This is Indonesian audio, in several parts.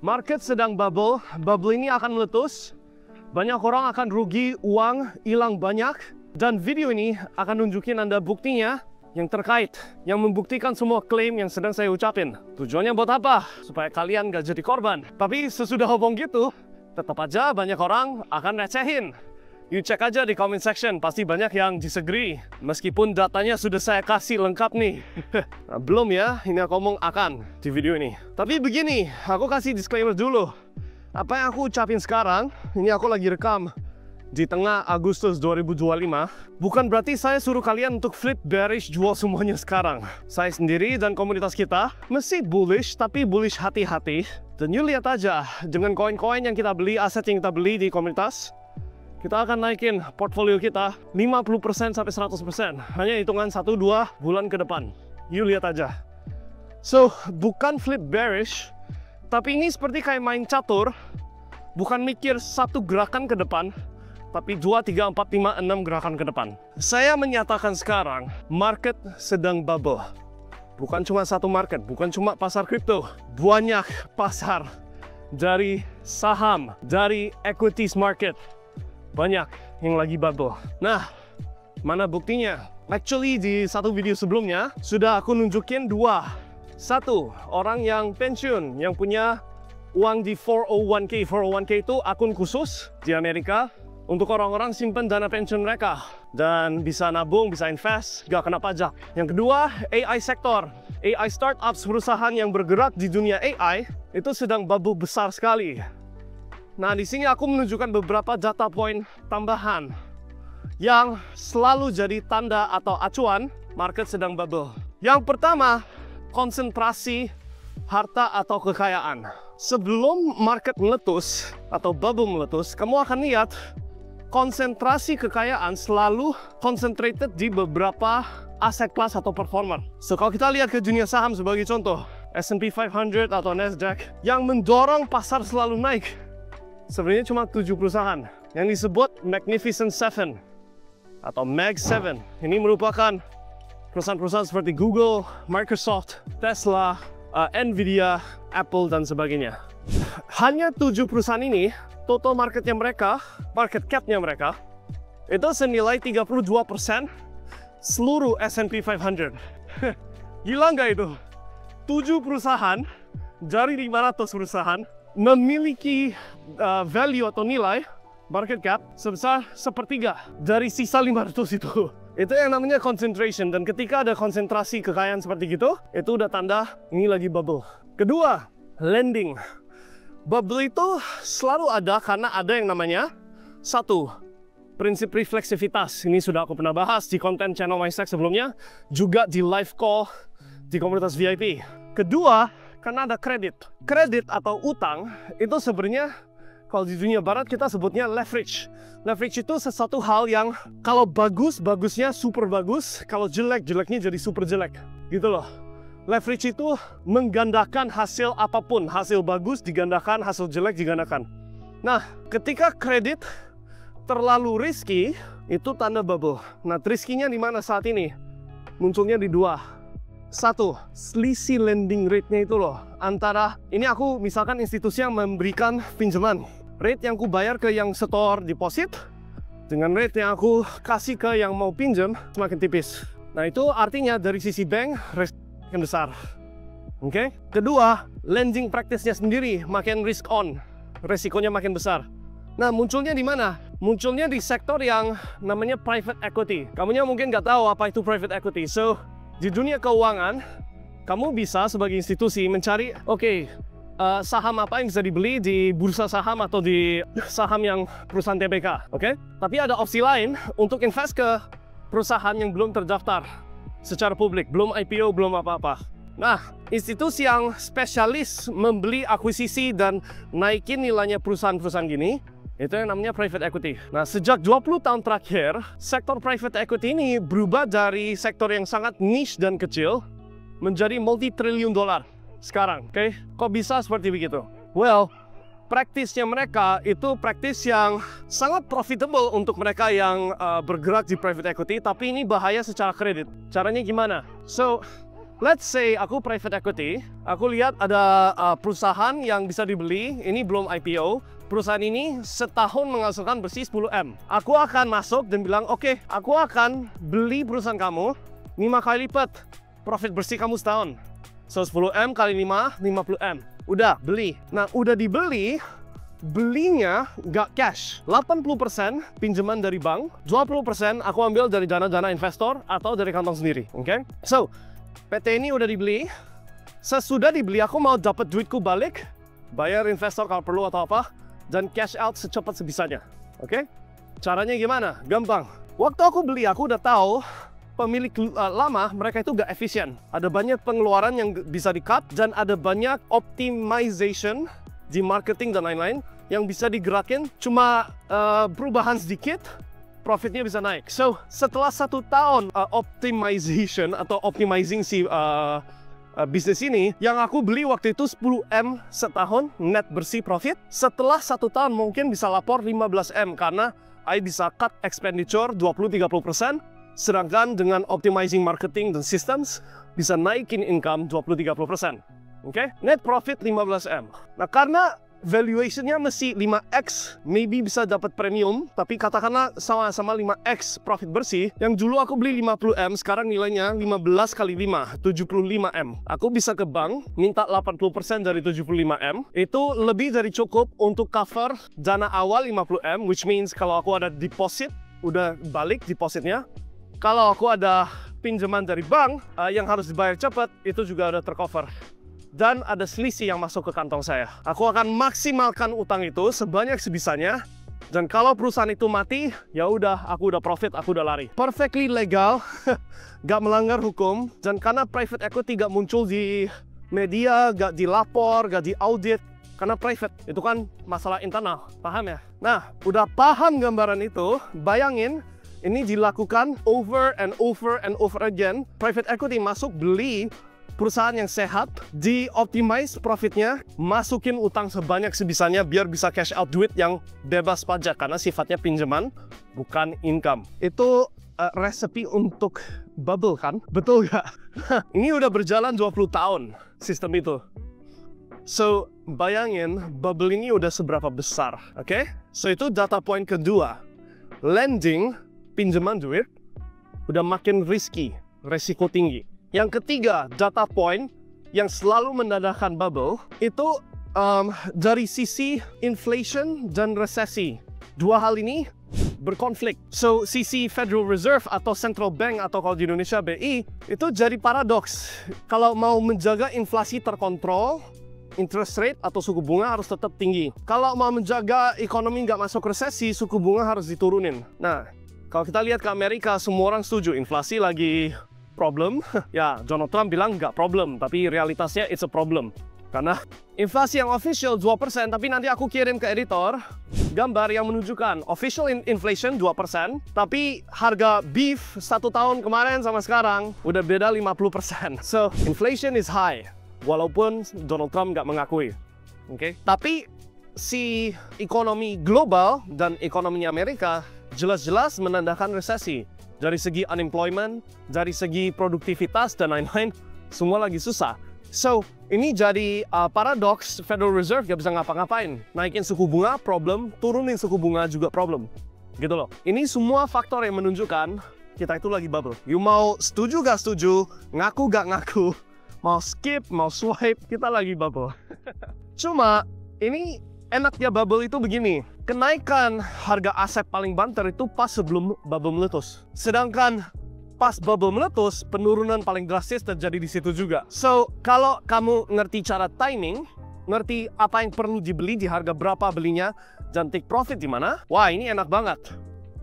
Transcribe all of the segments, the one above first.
Market sedang bubble. Bubble ini akan meletus. Banyak orang akan rugi, uang hilang banyak. Dan video ini akan nunjukin Anda buktinya yang terkait, yang membuktikan semua klaim yang sedang saya ucapin. Tujuannya buat apa? Supaya kalian gak jadi korban. Tapi sesudah ngomong gitu, tetap aja banyak orang akan recehin. You cek aja di comment section, pasti banyak yang disagree. Meskipun datanya sudah saya kasih lengkap nih. Nah, belum ya, ini aku ngomong akan di video ini. Tapi begini, aku kasih disclaimer dulu. Apa yang aku ucapin sekarang, ini aku lagi rekam di tengah Agustus 2025. Bukan berarti saya suruh kalian untuk flip bearish jual semuanya sekarang. Saya sendiri dan komunitas kita mesti bullish, tapi bullish hati-hati. Dan you lihat aja, dengan koin-koin yang kita beli, aset yang kita beli di komunitas, kita akan naikin portfolio kita 50% sampai 100%. Hanya hitungan 1-2 bulan ke depan. You lihat aja. So, bukan flip bearish, tapi ini seperti kayak main catur. Bukan mikir satu gerakan ke depan, tapi 2, 3, 4, 5, 6 gerakan ke depan. Saya menyatakan sekarang, market sedang bubble. Bukan cuma satu market, bukan cuma pasar kripto. Banyak pasar. Dari saham, dari equities market. Banyak yang lagi bubble. Nah, mana buktinya? Actually, di satu video sebelumnya, sudah aku nunjukin dua. Satu, orang yang pensiun, yang punya uang di 401k. 401k itu akun khusus di Amerika untuk orang-orang simpan dana pensiun mereka. Dan bisa nabung, bisa invest, gak kena pajak. Yang kedua, AI sektor. AI startups, perusahaan yang bergerak di dunia AI, itu sedang bubble besar sekali. Nah, di sini aku menunjukkan beberapa data point tambahan yang selalu jadi tanda atau acuan market sedang bubble. Yang pertama, konsentrasi harta atau kekayaan. Sebelum market meletus atau bubble meletus, kamu akan lihat konsentrasi kekayaan selalu concentrated di beberapa aset kelas atau performer. So, kalau kita lihat ke dunia saham sebagai contoh, S&P 500 atau Nasdaq yang mendorong pasar selalu naik, sebenarnya cuma 7 perusahaan yang disebut Magnificent Seven atau Mag 7. Ini merupakan perusahaan-perusahaan seperti Google, Microsoft, Tesla, Nvidia, Apple, dan sebagainya. Hanya 7 perusahaan ini, total marketnya mereka, market capnya mereka, itu senilai 32% seluruh S&P 500. Gila nggak itu? 7 perusahaan dari 500 perusahaan memiliki value atau nilai market cap sebesar sepertiga dari sisa 500 itu. Itu yang namanya concentration, dan ketika ada konsentrasi kekayaan seperti gitu, itu udah tanda ini lagi bubble. Kedua, lending. Bubble itu selalu ada karena ada yang namanya satu, prinsip refleksivitas. Ini sudah aku pernah bahas di konten channel MyStack sebelumnya, juga di live call di komunitas VIP. Kedua, karena ada kredit. Kredit atau utang itu sebenarnya kalau di dunia barat kita sebutnya leverage. Leverage itu sesuatu hal yang kalau bagus, bagusnya super bagus, kalau jelek, jeleknya jadi super jelek. Gitu loh. Leverage itu menggandakan hasil apapun. Hasil bagus digandakan, hasil jelek digandakan. Nah, ketika kredit terlalu risky, itu tanda bubble. Nah, riskinya di mana saat ini? Munculnya di dua. Satu, selisih lending rate-nya itu loh. Antara, ini aku misalkan institusi yang memberikan pinjaman. Rate yang aku bayar ke yang setor deposit, dengan rate yang aku kasih ke yang mau pinjam, semakin tipis. Nah, itu artinya dari sisi bank, risk makin besar. Oke? Kedua, lending practice-nya sendiri makin risk on. Resikonya makin besar. Nah, munculnya di mana? Munculnya di sektor yang namanya private equity. Kamunya mungkin nggak tahu apa itu private equity. So, di dunia keuangan, kamu bisa sebagai institusi mencari, saham apa yang bisa dibeli di bursa saham atau di saham yang perusahaan TBK, oke? Tapi ada opsi lain untuk invest ke perusahaan yang belum terdaftar secara publik, belum IPO, belum apa-apa. Nah, institusi yang spesialis membeli akuisisi dan naikin nilainya perusahaan-perusahaan gini, itu yang namanya private equity. Nah, sejak 20 tahun terakhir, sektor private equity ini berubah dari sektor yang sangat niche dan kecil menjadi multi-triliun dolar sekarang, oke? Kok bisa seperti begitu? Well, praktisnya mereka itu praktis yang sangat profitable untuk mereka yang bergerak di private equity, tapi ini bahaya secara kredit. Caranya gimana? So, let's say aku private equity, aku lihat ada perusahaan yang bisa dibeli, ini belum IPO, perusahaan ini setahun menghasilkan bersih 10M. Aku akan masuk dan bilang, oke, aku akan beli perusahaan kamu 5 kali lipat profit bersih kamu setahun. So 10M kali 5, 50M. Udah, beli. Nah, udah dibeli, belinya nggak cash. 80% pinjaman dari bank, 20% aku ambil dari dana-dana investor atau dari kantong sendiri. Oke? So, PT ini udah dibeli. Sesudah dibeli, aku mau dapat duitku balik, bayar investor kalau perlu atau apa, dan cash out secepat sebisanya. Oke? Caranya gimana? Gampang. Waktu aku beli, aku udah tahu pemilik lama mereka itu gak efisien. Ada banyak pengeluaran yang bisa di-cut dan ada banyak optimization di marketing dan lain-lain yang bisa digerakin. Cuma perubahan sedikit, profitnya bisa naik. So, setelah 1 tahun optimization atau optimizing si bisnis ini, yang aku beli waktu itu 10M setahun net bersih profit. Setelah 1 tahun mungkin bisa lapor 15M karena I bisa cut expenditure 20-30%. Sedangkan dengan optimizing marketing dan systems bisa naikin income 20-30%. Oke? Net profit 15M. Nah, karena valuationnya masih 5x, maybe bisa dapat premium, tapi katakanlah sama-sama 5x profit bersih. Yang dulu aku beli 50M, sekarang nilainya 15 kali 5, 75M. Aku bisa ke bank, minta 80% dari 75M. Itu lebih dari cukup untuk cover dana awal 50M, which means kalau aku ada deposit, udah balik depositnya. Kalau aku ada pinjaman dari bank yang harus dibayar cepat, itu juga udah tercover. Dan ada selisih yang masuk ke kantong saya. Aku akan maksimalkan utang itu sebanyak sebisanya. Dan kalau perusahaan itu mati, ya udah, aku udah profit, aku udah lari. Perfectly legal, gak melanggar hukum. Dan karena private equity gak muncul di media, gak dilapor, gak diaudit. Karena private, itu kan masalah internal, paham ya? Nah, udah paham gambaran itu, bayangin, ini dilakukan over and over and over again. Private equity masuk beli perusahaan yang sehat, di-optimize profitnya, masukin utang sebanyak sebisanya biar bisa cash out duit yang bebas pajak karena sifatnya pinjaman, bukan income. Itu resepi untuk bubble kan? Betul nggak? Ini udah berjalan 20 tahun sistem itu. So, bayangin bubble ini udah seberapa besar, oke? So, itu data point kedua. Lending, pinjaman duit, udah makin risky, resiko tinggi. Yang ketiga, data point yang selalu menandakan bubble, itu dari sisi inflation dan resesi. Dua hal ini berkonflik. So, sisi Federal Reserve atau Central Bank atau kalau di Indonesia BI, itu jadi paradoks. Kalau mau menjaga inflasi terkontrol, interest rate atau suku bunga harus tetap tinggi. Kalau mau menjaga ekonomi nggak masuk resesi, suku bunga harus diturunin. Nah, kalau kita lihat ke Amerika, semua orang setuju inflasi lagi problem. Ya, Donald Trump bilang nggak problem, tapi realitasnya it's a problem. Karena inflasi yang official 2%, tapi nanti aku kirim ke editor gambar yang menunjukkan official inflation 2%, tapi harga beef 1 tahun kemarin sama sekarang udah beda 50%. So, inflation is high, walaupun Donald Trump nggak mengakui. Oke? Tapi si ekonomi global dan ekonomi Amerika jelas-jelas menandakan resesi. Dari segi unemployment, dari segi produktivitas, dan lain-lain, semua lagi susah. So, ini jadi paradoks. Federal Reserve gak bisa ngapa-ngapain. Naikin suku bunga, problem. Turunin suku bunga juga problem. Gitu loh. Ini semua faktor yang menunjukkan kita itu lagi bubble. You mau setuju gak setuju, ngaku gak ngaku, mau skip, mau swipe, kita lagi bubble. Cuma, ini enaknya bubble itu begini. Kenaikan harga aset paling banter itu pas sebelum bubble meletus. Sedangkan pas bubble meletus, penurunan paling drastis terjadi di situ juga. So, kalau kamu ngerti cara timing, ngerti apa yang perlu dibeli, di harga berapa belinya, dan take profit di mana, wah ini enak banget.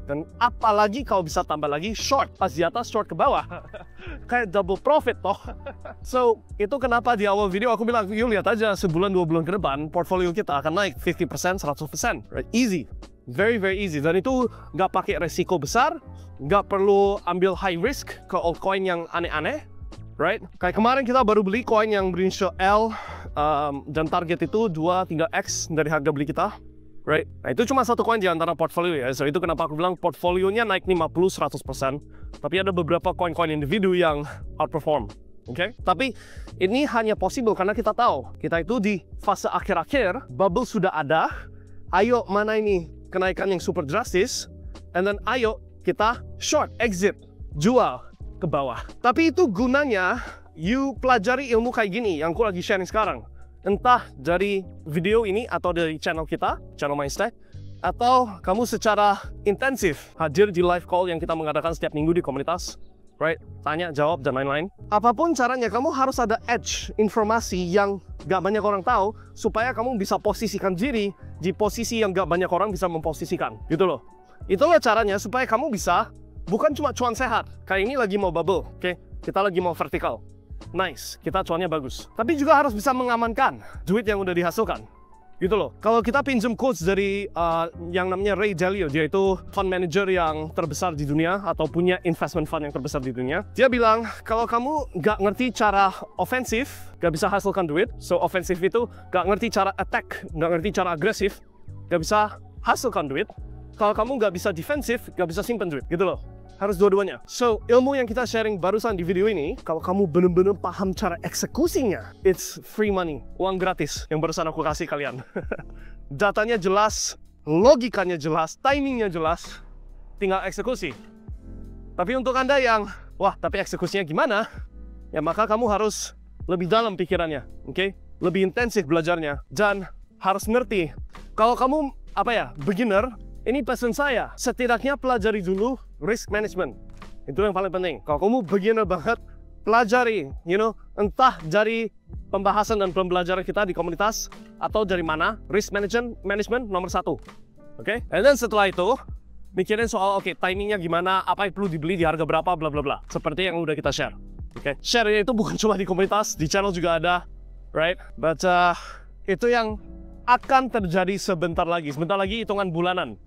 Dan apalagi kalau bisa tambah lagi short, pas di atas short ke bawah. Kayak double profit toh. So, itu kenapa di awal video aku bilang, yuk lihat aja sebulan 2 bulan ke depan, portfolio kita akan naik 50%, 100%. Right? Easy. Very, very easy. Dan itu nggak pakai resiko besar, nggak perlu ambil high risk ke altcoin yang aneh-aneh. Right? Kayak kemarin kita baru beli coin yang berinisial L, dan target itu 2-3x dari harga beli kita. Right? Nah, itu cuma satu koin di antara portfolio ya. So, itu kenapa aku bilang portfolionya naik 50-100%. Tapi ada beberapa koin-koin individu yang outperform. Oke? Tapi ini hanya possible karena kita tahu kita itu di fase akhir-akhir, bubble sudah ada. Ayo mana ini kenaikan yang super drastis, and then ayo kita short, exit, jual ke bawah. Tapi itu gunanya you pelajari ilmu kayak gini yang aku lagi sharing sekarang. Entah dari video ini atau dari channel kita, channel Mindstack, atau kamu secara intensif hadir di live call yang kita mengadakan setiap minggu di komunitas, right? Tanya, jawab, dan lain-lain. Apapun caranya, kamu harus ada edge informasi yang gak banyak orang tahu, supaya kamu bisa posisikan diri di posisi yang gak banyak orang bisa memposisikan, gitu loh. Itulah caranya supaya kamu bisa, bukan cuma cuan sehat, kayak ini lagi mau bubble, oke? Kita lagi mau vertikal. Nice, kita cuannya bagus. Tapi juga harus bisa mengamankan duit yang udah dihasilkan. Gitu loh. Kalau kita pinjam quotes dari yang namanya Ray Dalio, dia itu fund manager yang terbesar di dunia atau punya investment fund yang terbesar di dunia. Dia bilang, kalau kamu nggak ngerti cara ofensif, nggak bisa hasilkan duit. So ofensif itu nggak ngerti cara attack, nggak ngerti cara agresif, nggak bisa hasilkan duit. Kalau kamu nggak bisa defensif, nggak bisa simpan duit. Gitu loh. Harus dua-duanya. So, ilmu yang kita sharing barusan di video ini, kalau kamu benar-benar paham cara eksekusinya, it's free money, uang gratis yang barusan aku kasih kalian. Datanya jelas, logikanya jelas, timingnya jelas, tinggal eksekusi. Tapi untuk Anda yang, wah, tapi eksekusinya gimana? Ya maka kamu harus lebih dalam pikirannya, oke? Lebih intensif belajarnya, dan harus ngerti. Kalau kamu, beginner, ini pesan saya, setidaknya pelajari dulu risk management. Itu yang paling penting. Kalau kamu beginner banget, pelajari, entah dari pembahasan dan pembelajaran kita di komunitas, atau dari mana, risk management nomor 1. Oke? And then setelah itu, mikirin soal, timingnya gimana, apa yang perlu dibeli di harga berapa, bla bla bla. Seperti yang udah kita share. Oke? Share itu bukan cuma di komunitas, di channel juga ada, right? But itu yang akan terjadi sebentar lagi hitungan bulanan.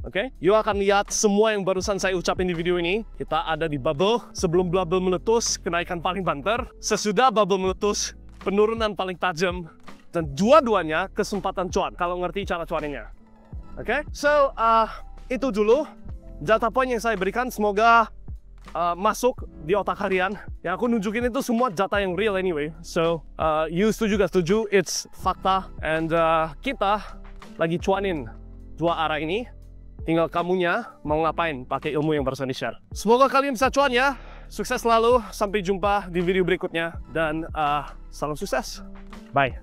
Oke, you akan lihat semua yang barusan saya ucapin di video ini. Kita ada di bubble, sebelum bubble meletus, kenaikan paling banter. Sesudah bubble meletus, penurunan paling tajam. Dan dua-duanya kesempatan cuan, kalau ngerti cara cuaninnya. Oke, so itu dulu data point yang saya berikan. Semoga masuk di otak kalian. Yang aku nunjukin itu semua data yang real anyway. So, you setuju gak setuju, it's fakta. And kita lagi cuanin dua arah ini. Tinggal kamunya mau ngapain pakai ilmu yang barusan di-share. Semoga kalian bisa cuan ya. Sukses selalu. Sampai jumpa di video berikutnya. Dan salam sukses. Bye.